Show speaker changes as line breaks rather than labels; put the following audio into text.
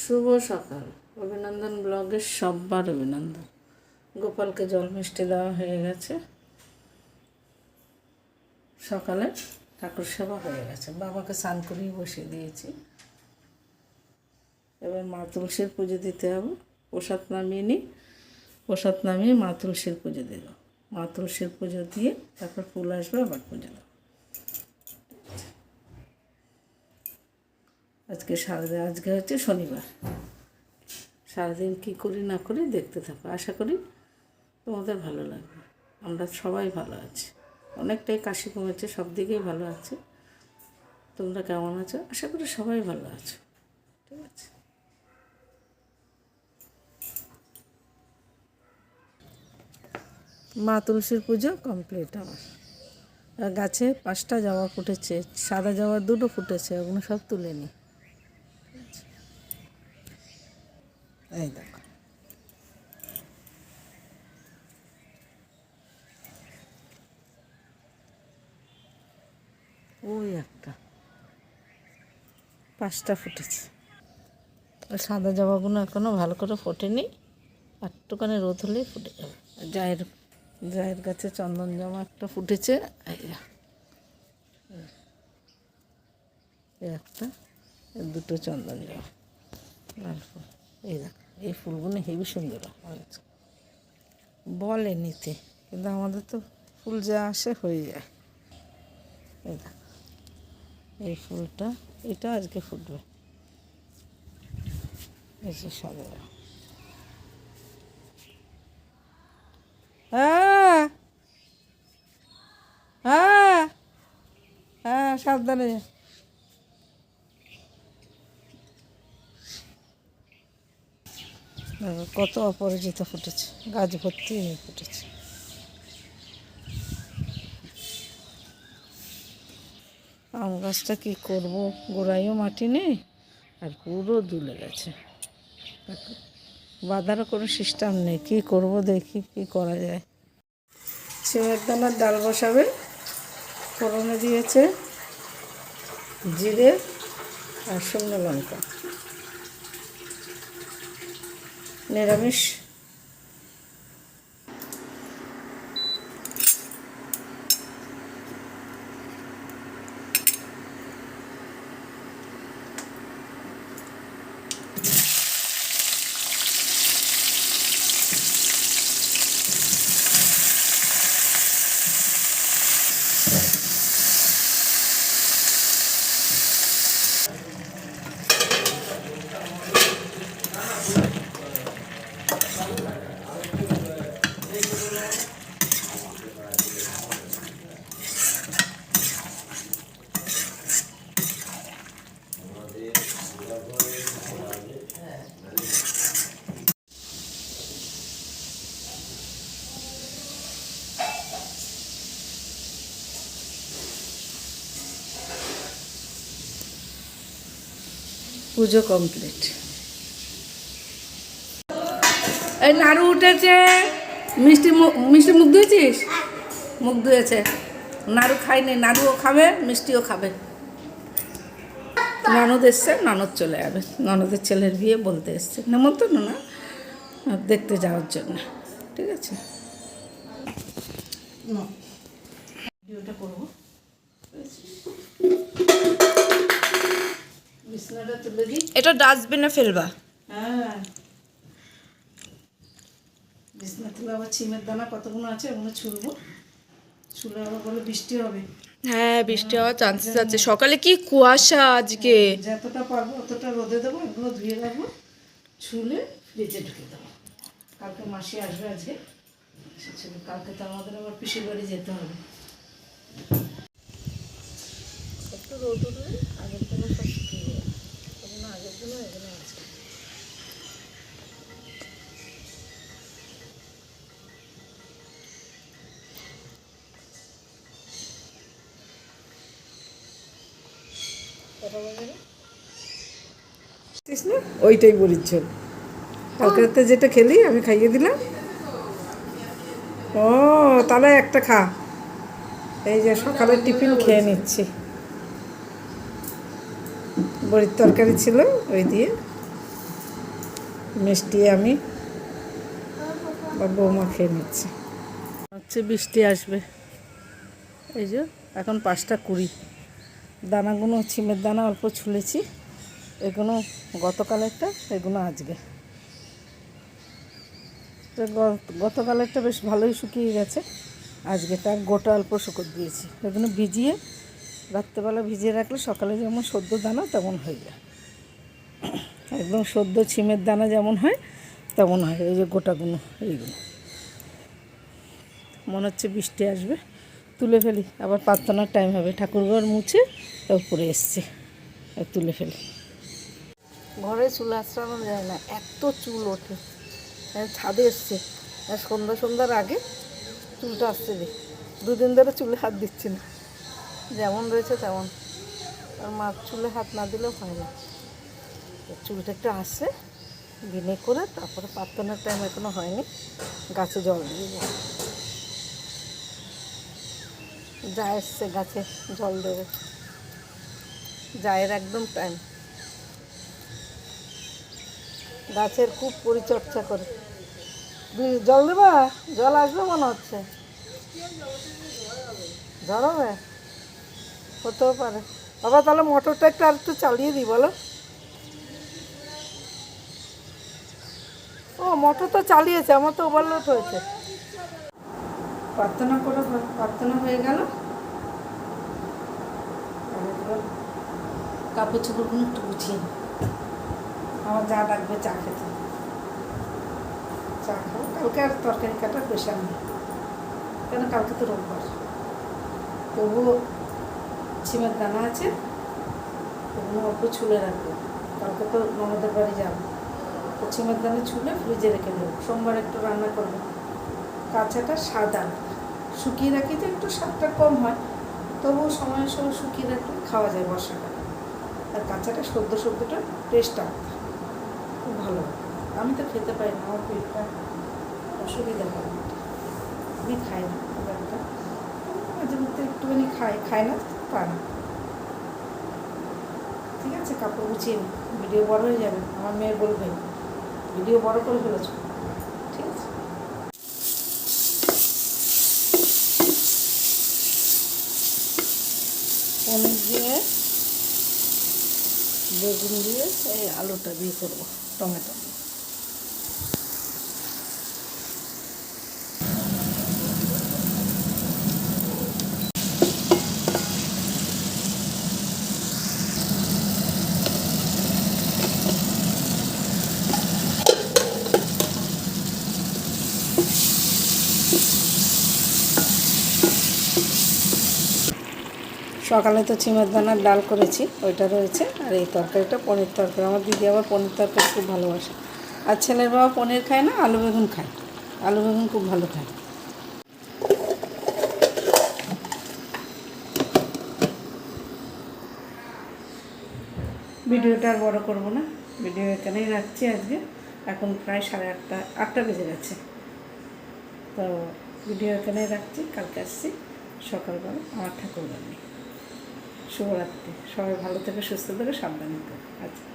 শুভ সকাল। অভিনন্দন ব্লগের সববার অভিনন্দন। গোপালকে জল মিষ্টি দেওয়া হয়ে গেছে, সকালে ঠাকুর সেবা হয়ে গেছে, বাবাকে স্নান করিয়ে বসিয়ে দিয়েছি। এবার মা তুলসীর পুজো দিতে হবে। প্রসাদ নামিয়ে নিই, প্রসাদ নামিয়ে মা তুলসীর পুজো দিল। মা তুলসীর পুজো দিয়ে তারপর ফুল আসবে, আবার পুজো দেবো। আজকে হচ্ছে শনিবার। সারাদিন কী করি না করি দেখতে থাকো, আশা করি তোমাদের ভালো লাগবে। আমরা সবাই ভালো আছি, অনেকটাই কাশি কমেছে, সব দিকেই ভালো আছে। তোমরা কেমন আছো? আশা করি সবাই ভালো আছো, ঠিক আছে। মা তুলসীর পুজো কমপ্লিট আমার। গাছে 5টা জবা ফুটেছে, সাদা জবা 2টো ফুটেছে, ওগুলো সব তুলে নিই। এই দেখো, ওই একটা 5টা ফুটেছে। সাদা জবাগুলো এখনও ভালো করে ফোটেনি, আর একটুখানি রোদ হলেই ফুটে যাবে। জায়ের গাছে চন্দন জবা একটা ফুটেছে, এই একটা, 2টো চন্দন জবা লাল ফুল। এই দেখ, এই ফুলগুলো হেবি সুন্দর হয়েছে বলে নিতে, কিন্তু আমাদের তো ফুল যা আসে হয়ে যায়। এই দেখ, এই ফুলটা, এটা আজকে ফুটবে। এই যে সাদা, হ্যাঁ হ্যাঁ হ্যাঁ, সাবধানে। কত অপরাজিত ফুটেছে, গাছ ভর্তি ফুটেছে। আম গাছটা কী করবো, গোড়াইও মাটি নেই, আর পুরো দুলে গেছে। বাঁধারও কোনো সিস্টেম নেই, কী করবো দেখি কী করা যায়। সিমের দানার ডাল বসাবে, ফোড়নে দিয়েছে জিরে আর শুকনো লঙ্কা। নিরামিষ। পুজো কমপ্লিট। এই নাড়ু উঠেছে, মিষ্টি মুখ ধুয়েছিস? মুখ ধুয়েছে। নাড়ু খাইনি, নাড়ুও খাবে, মিষ্টিও খাবে। ননদ এসছে, ননদ চলে যাবে, ননদের ছেলের বিয়ে বলতে এসছে, নেমন্তন্ন না, দেখতে যাওয়ার জন্য, ঠিক আছে। ভিডিওটা করবো, বিছনাটা তুলে দিই।
এটা ডাস্টবিনে ফেলবা?
হ্যাঁ, বিছনা তুলে আবার ছিমের দানা কতগুলো আছে, ওগুলো ছুলবো। ছুলে আবার বলে বৃষ্টি হবে।
হ্যাঁ, বৃষ্টি হওয়ার চান্সেস আছে। সকালে কি কুয়াশা আজকে।
যতটা পারবো অতটা রোদে দেবো, এগুলো ধুয়ে রাখবো, ছুলে ফ্রিজে ঢুকে দেবো। কালকে মাসি আসবে, আজকে কালকে তো আমাদের আবার পিসির বাড়ি যেতে হবে। একটু রোদ উঠলে আগের দিনে সব শুকিয়ে যাবে, এগুলো আগের দিনে, এগুলো আজকে। ওইটাই বলিচ্ছ, কালকে রাতে যেটা খেলি আমি খাইয়ে দিলাম। ও তাহলে একটা খা। এই যে সকালের টিফিন খেয়ে নিচ্ছি, বড়ির তরকারি ছিল ওই দিয়ে মিষ্টি আমি বা বৌমা খেয়ে নিচ্ছি। হচ্ছে বৃষ্টি আসবে। এই যে এখন 5:20, দানাগুলো ছিমের দানা অল্প ছুলেছি, এগুলো গতকালেরটা, এগুলো আজকে। তো গতকালেরটা বেশ ভালোই শুকিয়ে গেছে, আজকেটা গোটা অল্প শুকো দিয়েছি। এগুলো ভিজিয়ে রাত্রেবেলা ভিজিয়ে রাখলে সকালে যেমন সদ্য দানা তেমন হয়ে যায়, একদম সদ্য ছিমের দানা যেমন হয় তেমন হয়। এই যে গোটাগুলো, এইগুলো মনে হচ্ছে বৃষ্টি আসবে, তুলে ফেলি, আবার প্রার্থনার টাইম হবে, ঠাকুরঘর মুছে তারপরে এসছে, তুলে ফেলি। ঘরে চুল আঁচড়ানো যায় না, এত চুল ওঠে। ছাদে এসছে, সন্ধ্যার আগে চুলটা আসছে দিই, 2 দিন ধরে চুলে হাত দিচ্ছি না, যেমন রয়েছে তেমন। আর মা চুলে হাত না দিলেও হয় না। চুলটা একটু আসছে, বিনে করে তারপরে প্রার্থনার টাইম এখনো হয়নি, গাছে জল দিয়ে দেবো। যা এসছে গাছে জল দেবে, জায়ের একদম টাইম। গাছের খুব পরিচর্যা করে। জল দেবা? জল আসবে মনে হচ্ছে, জল হবে, হতেও পারে। বাবা তাহলে মোটরটা একটু আর একটু চালিয়ে দিই বলো। ও মোটর তো চালিয়েছে, আমার তো ওভারলোড হয়েছে। প্রার্থনা হয়ে গেল, কাপড় চোপড়গুলো একটু গুছিয়ে নিই। আমার যা ডাকবে চা খেতে, চা খাবো। কালকে আর তরকারি কাটার পেশা নেই, কেন কালকে তো রোববার। তবুও ছিমের দানা আছে, ওগুলো অল্প ছুলে রাখবো, কালকে তো ননদের বাড়ি যাবো। তো ছিমের দানা ছুলে ফ্রিজে রেখে দেবো, সোমবার একটু রান্না করবো। কাঁচাটা সাদা শুকিয়ে রাখি, তো একটু স্বাদটা কম হয়, তবুও সময়ের সময় শুকিয়ে রাখলে খাওয়া যায় বর্ষাকালে। আর কাঁচাটা সদ্যটা টেস্ট আলাদা, খুব ভালো হয়। আমি তো খেতে পারি না, আমার পেটটা অসুবিধা হয়, আমি খাই না খুব একটা, মাঝে মধ্যে একটুখানি খাই না তা না। ঠিক আছে, কাপড় গুছিয়ে নি, ভিডিও বড় হয়ে যাবে, আমার মেয়ে বলবে ভিডিও বড় করে ফেলেছো। ঠিক আছে, পনির দিয়ে বেগুন দিয়ে এই আলুটা দিয়ে করবো, টমেটো। সকালে তো ছিমের দানার ডাল করেছি, ওইটা রয়েছে। আর এই তরকারিটা পনির তরকারি, আমার দিদি আবার পনির তরকারি খুব ভালোবাসে। আর ছেলের বাবা পনির খায় না, আলু বেগুন খায়, আলু বেগুন খুব ভালো খায়। ভিডিওটা আর বড় করবো না, ভিডিও এখানেই রাখছি আজকে। এখন প্রায় 8:30 বেজে গেছে, তো ভিডিও এখানেই রাখছি। কালকে আসছি সকালবেলা আমার ঠাকুরবাড়ি। শুভরাত্রি, সবাই ভালো থেকে সুস্থ থেকে সাবধানে থাকো। আচ্ছা।